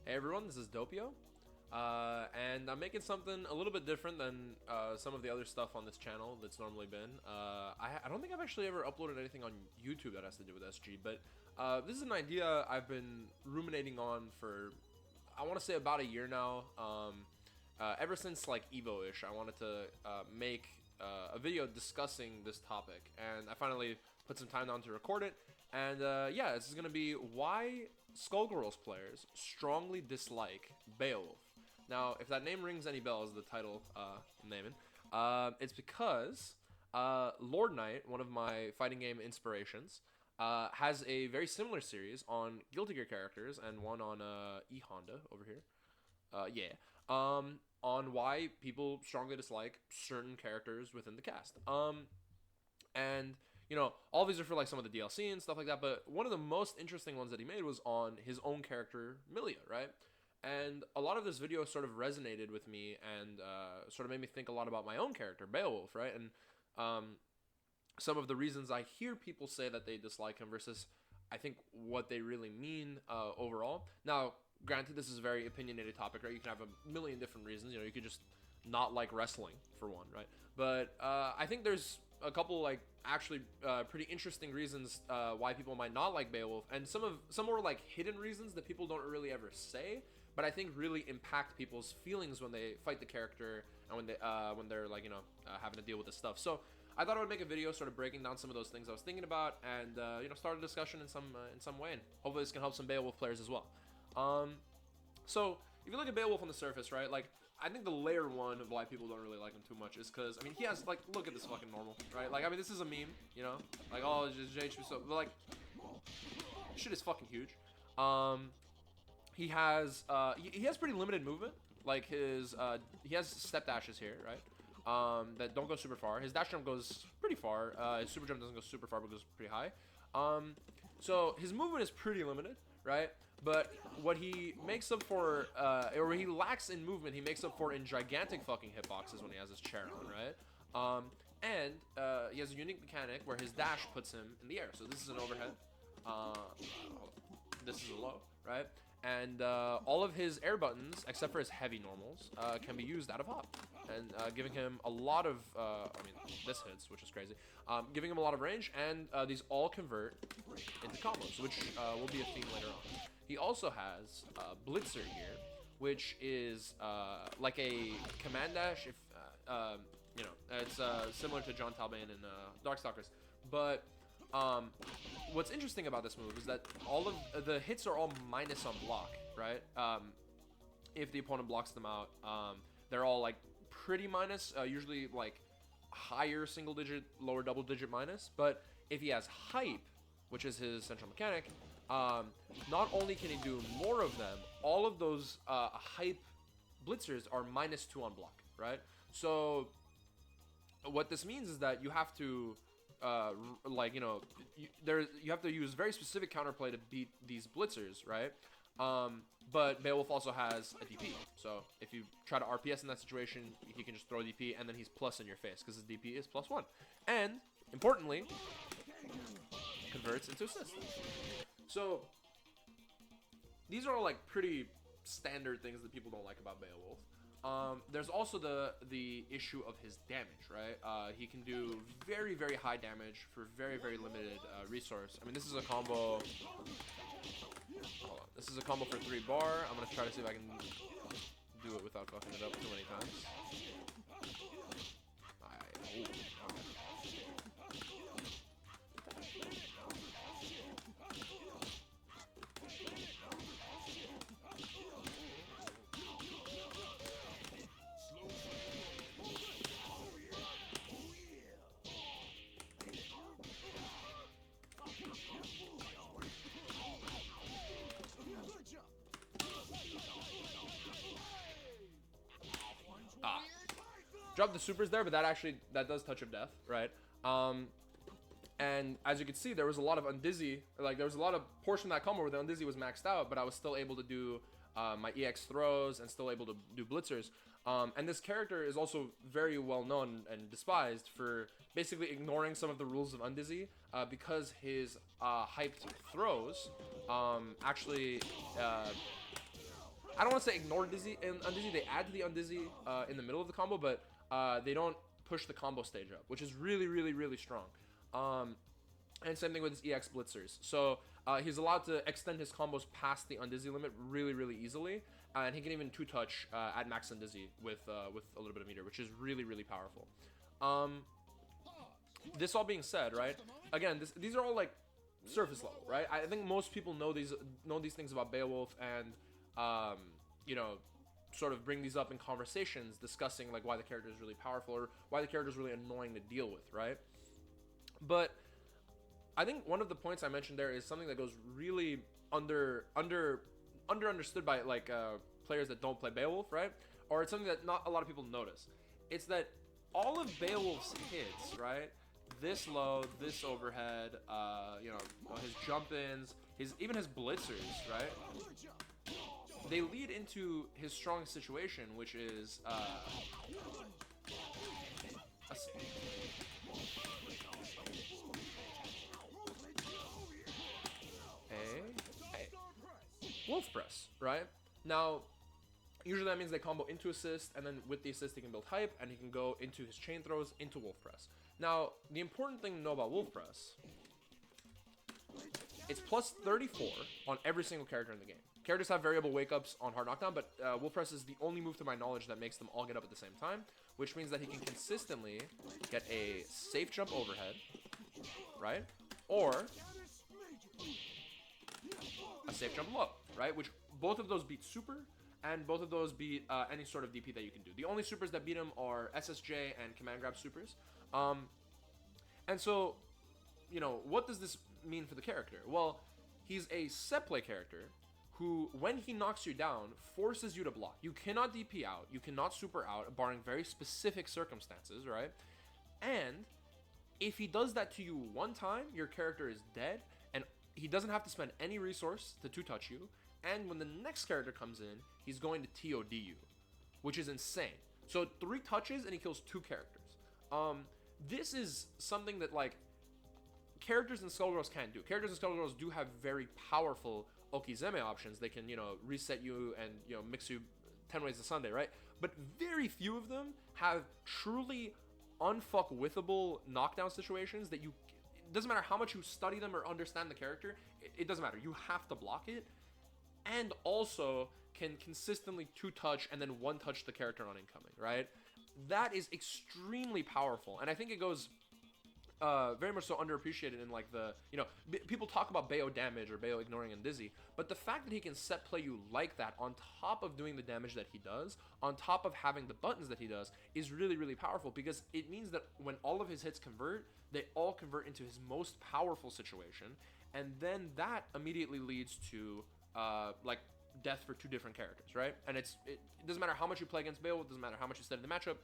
Hey everyone, this is Dopio, and I'm making something a little bit different than some of the other stuff on this channel that's normally been. I don't think I've actually ever uploaded anything on YouTube that has to do with SG, but this is an idea I've been ruminating on for, I want to say, about a year now. Ever since like Evo-ish, I wanted to make a video discussing this topic, and I finally put some time down to record it. And yeah, this is going to be why Skullgirls players strongly dislike Beowulf. Now, if that name rings any bells, the title I'm naming, it's because Lord Knight, one of my fighting game inspirations, has a very similar series on Guilty Gear characters and one on E Honda over here. Yeah. On why people strongly dislike certain characters within the cast. And, you know, all of these are for, like, some of the DLC and stuff like that, but one of the most interesting ones that he made was on his own character, Milia, right? And a lot of this video sort of resonated with me and sort of made me think a lot about my own character, Beowulf, right? And some of the reasons I hear people say that they dislike him versus, I think, what they really mean overall. Now, granted, this is a very opinionated topic, right? You can have a million different reasons. You know, you could just not like wrestling, for one, right? But I think there's a couple, like, actually pretty interesting reasons why people might not like Beowulf, and some more like hidden reasons that people don't really ever say, but I think really impact people's feelings when they fight the character and when they're like, you know, having to deal with this stuff. So I thought I would make a video sort of breaking down some of those things I was thinking about, and you know, start a discussion in some way, and hopefully this can help some Beowulf players as well. So if you look at Beowulf on the surface, right, like, I think the layer one of why people don't really like him too much is because, I mean, he has, like, look at this fucking normal, right? Like, I mean, this is a meme, you know? Like, oh, it's just JHP, so, but, like, shit is fucking huge. He has pretty limited movement. Like, he has step dashes here, right? That don't go super far. His dash jump goes pretty far. His super jump doesn't go super far, but goes pretty high. So his movement is pretty limited, right? But what he makes up for, or he lacks in movement, he makes up for in gigantic fucking hitboxes when he has his chair on, right? And he has a unique mechanic where his dash puts him in the air. So this is an overhead. This is a low, right? And all of his air buttons, except for his heavy normals, can be used out of hop, and giving him a lot of, I mean, this hits, which is crazy, giving him a lot of range, and these all convert into combos, which will be a theme later on. He also has Blitzer here, which is like a command dash, if, you know, it's similar to John Talbane in Darkstalkers, but what's interesting about this move is that all of the hits are all minus on block, right? If the opponent blocks them out, they're all like pretty minus, usually like higher single digit, lower double digit minus. But if he has hype, which is his central mechanic, not only can he do more of them, all of those hype blitzers are -2 on block, right? So what this means is that you have to like, you know, you have to use very specific counterplay to beat these blitzers, right? But Beowulf also has a DP, so if you try to RPS in that situation, he can just throw DP, and then he's plus in your face because his DP is +1, and importantly, converts into assist. So these are all like pretty standard things that people don't like about Beowulf. There's also the issue of his damage, right? He can do very, very high damage for very, very limited resource. I mean, this is a combo. Hold on. This is a combo for 3 bar. I'm gonna try to see if I can do it without fucking it up too many times. Drop the supers there, but that does touch of death, right? And as you can see, there was a lot of undizzy, like there was a lot of portion of that combo where the undizzy was maxed out, but I was still able to do my EX throws and still able to do blitzers. And this character is also very well known and despised for basically ignoring some of the rules of undizzy because his hyped throws actually I don't want to say ignore Dizzy and Undizzy. They add to the Undizzy in the middle of the combo, but they don't push the combo stage up, which is really, really, really strong. And same thing with his EX blitzers. So he's allowed to extend his combos past the Undizzy limit really, really easily. And he can even two-touch at max Undizzy with a little bit of meter, which is really, really powerful. This all being said, right? Again, these are all like surface level, right? I think most people know these things about Beowulf and you know, sort of bring these up in conversations discussing like why the character is really powerful or why the character is really annoying to deal with, right? But I think one of the points I mentioned there is something that goes really understood by like players that don't play Beowulf, right? Or it's something that not a lot of people notice. It's that all of Beowulf's hits, right? This low, this overhead, you know, his jump-ins, even his blitzers, right? They lead into his strongest situation, which is Wolf Press, right? Now, usually that means they combo into assist, and then with the assist he can build hype, and he can go into his chain throws into Wolf Press. Now, the important thing to know about Wolf Press, it's plus 34 on every single character in the game. Characters have variable wake-ups on hard knockdown, but Wolf Press is the only move to my knowledge that makes them all get up at the same time, which means that he can consistently get a safe jump overhead, right? Or a safe jump low, right? Which both of those beat super, and both of those beat any sort of DP that you can do. The only supers that beat him are SSJ and command grab supers. And so, you know, what does this mean for the character? Well, he's a setplay character who, when he knocks you down, forces you to block. You cannot DP out, you cannot super out, barring very specific circumstances, right? And if he does that to you one time, your character is dead, and he doesn't have to spend any resource to two-touch you, and when the next character comes in, he's going to TOD you, which is insane. So 3 touches and he kills 2 characters. This is something that, like, characters in Skullgirls can't do. Characters in Skullgirls do have very powerful Okizeme options. They can, you know, reset you and, you know, mix you 10 ways to Sunday, right? But very few of them have truly unfuck-withable knockdown situations that you... It doesn't matter how much you study them or understand the character. It doesn't matter. You have to block it. And also can consistently two-touch and then one-touch the character on incoming, right? That is extremely powerful. And I think it goes... very much so underappreciated in like the, you know, people talk about Beo damage or Beo ignoring and Dizzy, but the fact that he can set play you like that on top of doing the damage that he does, on top of having the buttons that he does, is really, really powerful, because it means that when all of his hits convert, they all convert into his most powerful situation, and then that immediately leads to like death for 2 different characters, right? And it doesn't matter how much you play against Beowulf, it doesn't matter how much you study the matchup,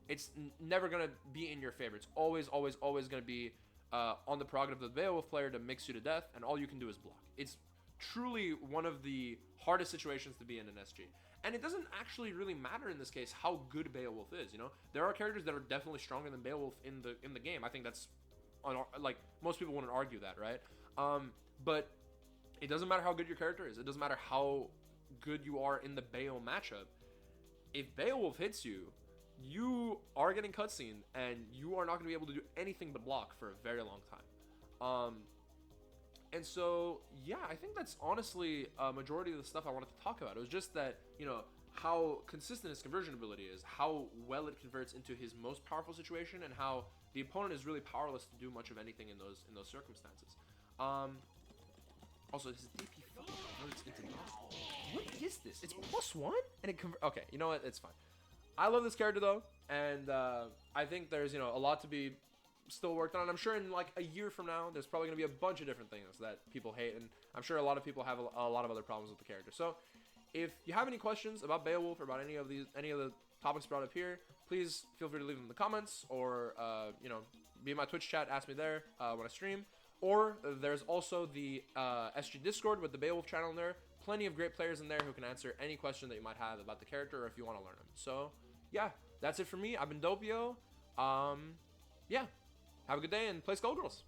it's never going to be in your favor. It's always, always, always going to be on the prerogative of the Beowulf player to mix you to death, and all you can do is block. It's truly one of the hardest situations to be in an SG. And it doesn't actually really matter in this case how good Beowulf is, you know? There are characters that are definitely stronger than Beowulf in the game. I think that's, like, most people wouldn't argue that, right? But it doesn't matter how good your character is. It doesn't matter how good you are in the Beo matchup. If Beowulf hits you, you are getting cutscene, and you are not going to be able to do anything but block for a very long time. And so, yeah, I think that's honestly a majority of the stuff I wanted to talk about. It was just that, you know, how consistent his conversion ability is, how well it converts into his most powerful situation, and how the opponent is really powerless to do much of anything in those circumstances. Also, his DP converts into nothing. What is this? It's +1? And it okay, you know what? It's fine. I love this character though, and I think there's, you know, a lot to be still worked on. I'm sure in like a year from now, there's probably gonna be a bunch of different things that people hate, and I'm sure a lot of people have a lot of other problems with the character. So, if you have any questions about Beowulf or about any of the topics brought up here, please feel free to leave them in the comments, or you know, be in my Twitch chat, ask me there when I stream. Or there's also the SG Discord with the Beowulf channel in there. Plenty of great players in there who can answer any question that you might have about the character, or if you want to learn him. So, yeah, that's it for me. I've been Dopio. Yeah, have a good day and play Skullgirls.